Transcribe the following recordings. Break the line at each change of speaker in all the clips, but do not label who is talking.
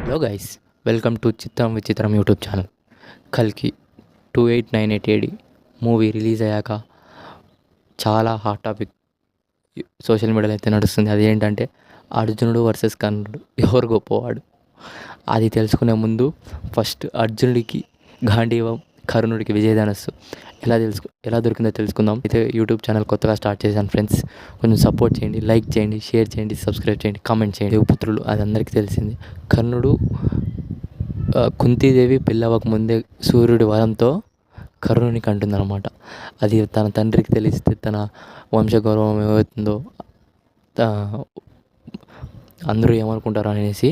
Hello guys, welcome to చిత్రం విచిత్రం YouTube channel. కల్కి 2898 ఏడి మూవీ రిలీజ్ అయ్యాక చాలా హాట్ టాపిక్ సోషల్ మీడియాలో అయితే నడుస్తుంది. అది ఏంటంటే అర్జునుడు వర్సెస్ కర్ణుడు, ఎవరు గొప్పవాడు. అది తెలుసుకునే ముందు ఫస్ట్ అర్జునుడికి గాంధీవం, కర్ణుడికి విజయధనస్సు ఎలా దొరికిందో తెలుసుకుందాం. అయితే యూట్యూబ్ ఛానల్ కొత్తగా స్టార్ట్ చేశాను ఫ్రెండ్స్, కొంచెం సపోర్ట్ చేయండి, లైక్ చేయండి, షేర్ చేయండి, సబ్స్క్రైబ్ చేయండి, కామెంట్ చేయండి. దేవపుత్రులు అది అందరికీ తెలిసింది. కర్ణుడు కుంతీదేవి పెళ్ళవక ముందే సూర్యుడి వరంతో కర్ణునికి అంటుందన్నమాట. అది తన తండ్రికి తెలిస్తే తన వంశగౌరవం ఏమవుతుందో, అందరూ ఏమనుకుంటారు అనేసి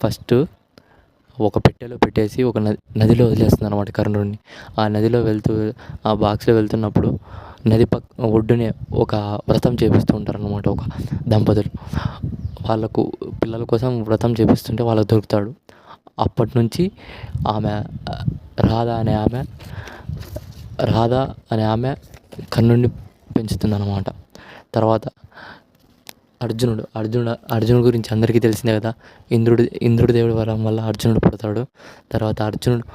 ఫస్ట్ ఒక పెట్టెలో పెట్టేసి ఒక నదిలో వదిలేస్తుంది అనమాట కర్ణుడిని. ఆ నదిలో ఆ బాక్స్లో వెళ్తున్నప్పుడు నది ఒడ్డునే ఒక వ్రతం చేపిస్తూ ఉంటారు అనమాట ఒక దంపతులు. వాళ్ళకు పిల్లల కోసం వ్రతం చేపిస్తుంటే వాళ్ళకు దొరుకుతాడు. అప్పటి నుంచి ఆమె రాధ అనే ఆమె కర్ణుడిని పెంచుతుందన్నమాట. తర్వాత అర్జునుడు గురించి అందరికీ తెలిసిందే కదా. ఇంద్రుడి దేవుడి వరం వల్ల అర్జునుడు పుడతాడు. తర్వాత అర్జునుడు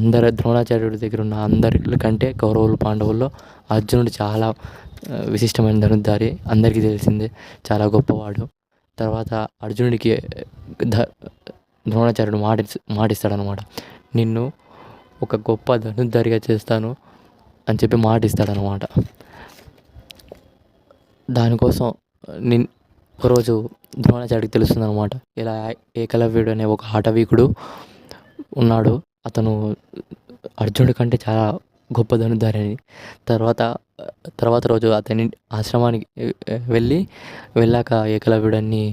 అందరు ద్రోణాచార్యుడి దగ్గర ఉన్న అందరికంటే కౌరవులు పాండవుల్లో అర్జునుడు చాలా విశిష్టమైన ధనుర్ధారి, అందరికీ తెలిసిందే, చాలా గొప్పవాడు. తర్వాత అర్జునుడికి ద్రోణాచార్యుడు మాటిస్తాడనమాట, నిన్ను ఒక గొప్ప ధనుర్ధారిగా చేస్తాను అని చెప్పి మాటిస్తాడనమాట. దానికోసం ఒకరోజు ద్రోణాచార్యుడికి తెలుస్తుంది అనమాట, ఇలా ఏకలవ్యుడు అనే ఒక హఠవీకుడు ఉన్నాడు, అతను అర్జునుడి కంటే చాలా గొప్ప ధనుర్ధారి అని. తర్వాత రోజు అతని ఆశ్రమానికి వెళ్ళాక ఏకలవ్యుడన్ని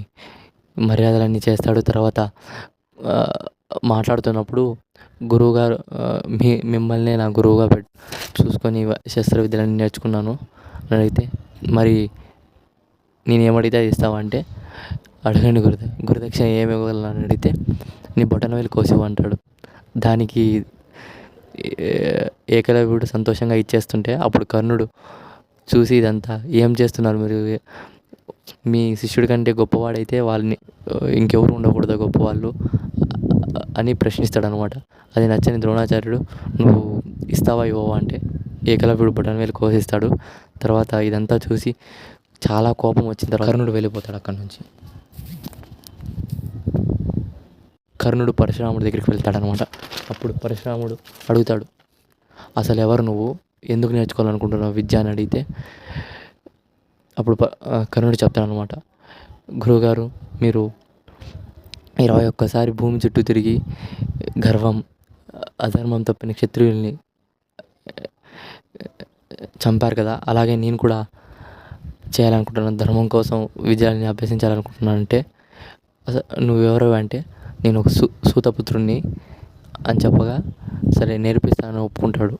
మర్యాదలన్నీ చేస్తాడు. తర్వాత మాట్లాడుతున్నప్పుడు గురువుగారు, మిమ్మల్ని నా గురువుగా చూసుకొని శస్త్ర విద్యలన్నీ నేర్చుకున్నాను అని అడిగితే, మరి నేను ఏమడిగితే అది ఇస్తావా అంటే, అడగండి గురుదక్షిణ ఏమి ఇవ్వాలని అడిగితే, నీ బొటనవేలు కోసివ్వు అంటాడు. దానికి ఏకలవ్యుడు సంతోషంగా ఇచ్చేస్తుంటే అప్పుడు కర్ణుడు చూసి, ఇదంతా ఏం చేస్తున్నారు మీరు, మీ శిష్యుడి కంటే గొప్పవాడైతే వాళ్ళని ఇంకెవరు ఉండకూడదు గొప్పవాళ్ళు అని ప్రశ్నిస్తాడనమాట. అది నచ్చని ద్రోణాచార్యుడు, నువ్వు ఇస్తావా ఇవ్వవా అంటే ఏకలవ్యుడు బొటనవేలు కోసిస్తాడు. తర్వాత ఇదంతా చూసి చాలా కోపం వచ్చిన తర్వాత కర్ణుడు వెళ్ళిపోతాడు అక్కడి నుంచి. కర్ణుడు పరశురాముడి దగ్గరికి వెళ్తాడనమాట. అప్పుడు పరశురాముడు అడుగుతాడు, అసలు ఎవరు నువ్వు, ఎందుకు నేర్చుకోవాలనుకుంటున్నావు విద్య అని అడిగితే, అప్పుడు కర్ణుడు చెప్తాడనమాట, గురువుగారు, మీరు 21 భూమి చుట్టూ తిరిగి గర్వం, అధర్మం తప్పిన క్షత్రియుల్ని చంపారు కదా, అలాగే నేను కూడా చేయాలనుకుంటున్నాను, ధర్మం కోసం విజయాన్ని అభ్యసించాలనుకుంటున్నాను అంటే, నువ్వెవరు అంటే, నేను ఒక సూతపుత్రుణ్ణి అని చెప్పగా, సరే నేర్పిస్తానని ఒప్పుకుంటాడు.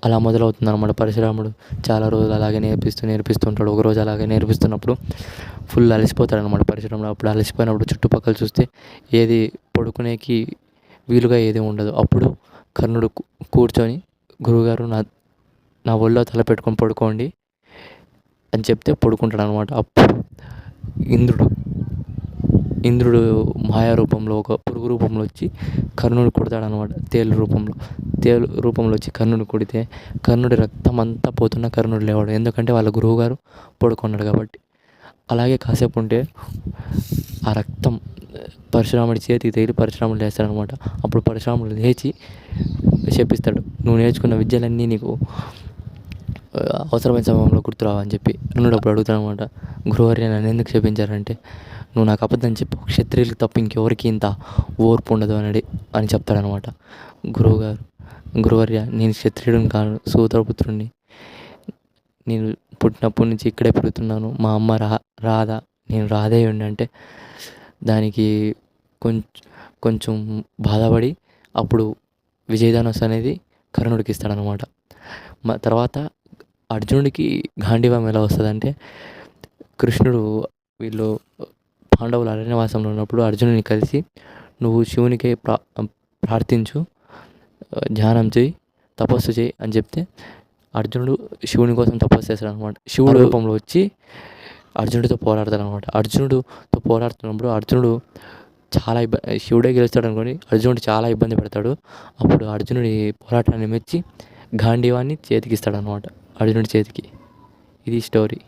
అలా మొదలవుతుంది అనమాట. పరశురాముడు చాలా రోజులు అలాగే నేర్పిస్తూ ఉంటాడు. ఒకరోజు అలాగే నేర్పిస్తున్నప్పుడు ఫుల్ అలసిపోతాడు అనమాట పరశురాముడు. అప్పుడు అలసిపోయినప్పుడు చుట్టుపక్కల చూస్తే ఏది పడుకునేకి వీలుగా ఏది ఉండదు. అప్పుడు కర్ణుడు కూర్చొని, గురువుగారు, నా ఒళ్ళో తల పెట్టుకొని పడుకోండి అని చెప్తే పడుకుంటాడు అనమాట. అప్పుడు ఇంద్రుడు మాయా రూపంలో ఒక పురుగు రూపంలో వచ్చి కర్ణుడు కొడతాడనమాట. తేలు రూపంలో వచ్చి కర్ణుడు కొడితే కర్ణుడి రక్తం అంతా పోతున్న కర్ణుడు లేవాడు, ఎందుకంటే వాళ్ళ గురువుగారు పడుకున్నాడు కాబట్టి. అలాగే కాసేపు ఉంటే ఆ రక్తం పరశురాముడి చేతికి తగిలి పరశురాముడు లేస్తాడనమాట. అప్పుడు పరశురాముడు లేచి చెప్పిస్తాడు, నువ్వు నేర్చుకున్న విద్యలన్నీ నీకు అవసరమైన సమయంలో గుర్తురావు అని చెప్పి. కర్ణుడు అప్పుడు అడుగుతాడనమాట, గురువర్య నన్ను ఎందుకు చెప్పించారంటే, నువ్వు నాకు అబద్ధం చెప్పు, క్షత్రియులకు తప్ప ఇంకెవరికి ఇంత ఓర్పు ఉండదు అని చెప్తాడనమాట. గురువర్య, నేను క్షత్రియుడిని కాను, సూతపుత్రుడిని, నేను పుట్టినప్పటి నుంచి ఇక్కడే పెరుగుతున్నాను, మా అమ్మ రాధ, నేను రాధేయుడిని అంటే దానికి కొంచెం బాధపడి అప్పుడు విజయధనుస్సు అనేది కర్ణుడికి ఇస్తాడనమాట. తర్వాత అర్జునుడికి గాంధీవం ఎలా వస్తుందంటే, కృష్ణుడు వీళ్ళు పాండవులు అరణ్యవాసంలో ఉన్నప్పుడు అర్జునుడిని కలిసి, నువ్వు శివునికే ప్రార్థించు, ధ్యానం చేయి, తపస్సు చేయి అని చెప్తే అర్జునుడు శివుని కోసం తపస్సు చేస్తాడు అనమాట. శివుడు రూపంలో వచ్చి అర్జునుడితో పోరాడతాడు అనమాట. అర్జునుడితో పోరాడుతున్నప్పుడు అర్జునుడు చాలా శివుడే గెలుస్తాడు అనుకోని అర్జునుడు చాలా ఇబ్బంది పడతాడు. అప్పుడు అర్జునుడి పోరాటాన్ని మెచ్చి గాంధీవాన్ని చేతికిస్తాడనమాట, అర్జునుడి చేతికి. ఇది స్టోరీ.